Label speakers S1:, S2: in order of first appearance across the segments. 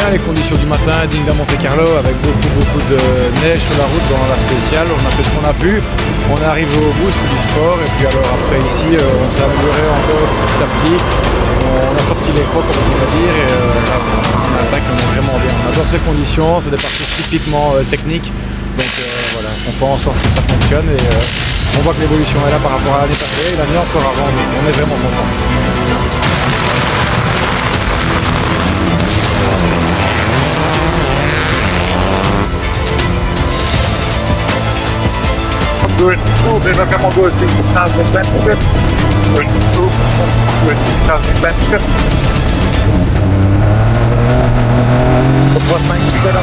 S1: bien les conditions du matin, digne d'un Monte Carlo, avec beaucoup de neige sur la route dans la spéciale. On a fait ce qu'on a pu. On est arrivé au bout, c'est du sport. Et puis alors après ici, on s'est amélioré encore petit à petit. On a sorti les crocs, comme on pourrait dire, et là, on attaque, on est vraiment bien. On adore ces conditions, c'est des parties typiquement techniques. Donc voilà, on fait en sorte que ça fonctionne et on voit que l'évolution est là par rapport à l'année passée et l'année encore avant. Donc on est vraiment content.
S2: Good. There's a couple good things to have the best. Good. Good. Have the best. What makes you better?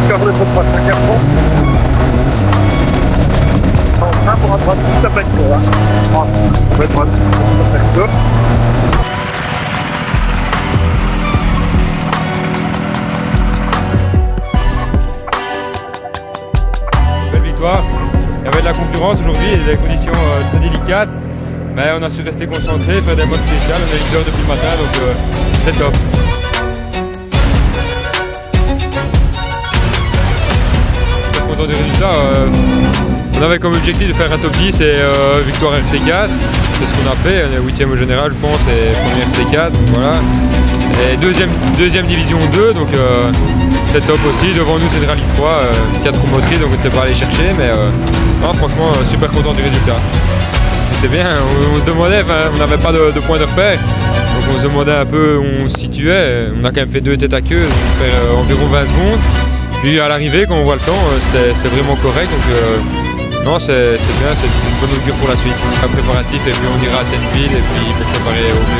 S2: Cover the foot careful. On pour à droite, tout à fait là. On droite, tout à fait.
S3: Belle victoire. Il y avait de la concurrence aujourd'hui et des conditions très délicates. Mais on a su rester concentré, faire des modes spéciales. On est leader depuis le matin, donc c'est top. Des résultats, on avait comme objectif de faire un top 10 et victoire RC4, c'est ce qu'on a fait, on est 8ème au général je pense et premier RC4, voilà. Et deuxième division 2, donc c'est top aussi, devant nous c'est le rallye 3, 4 roues motrices donc on ne sait pas aller chercher, mais non, franchement super content du résultat. C'était bien, on se demandait, on n'avait pas de point de repère, donc on se demandait un peu où on se situait, on a quand même fait 2 têtes à queue, donc faire environ 20 secondes. Puis à l'arrivée, quand on voit le temps, c'est vraiment correct. Donc non, c'est bien, c'est une bonne augure pour la suite. Un préparatif et puis on ira à Tenville et puis pour préparer au mieux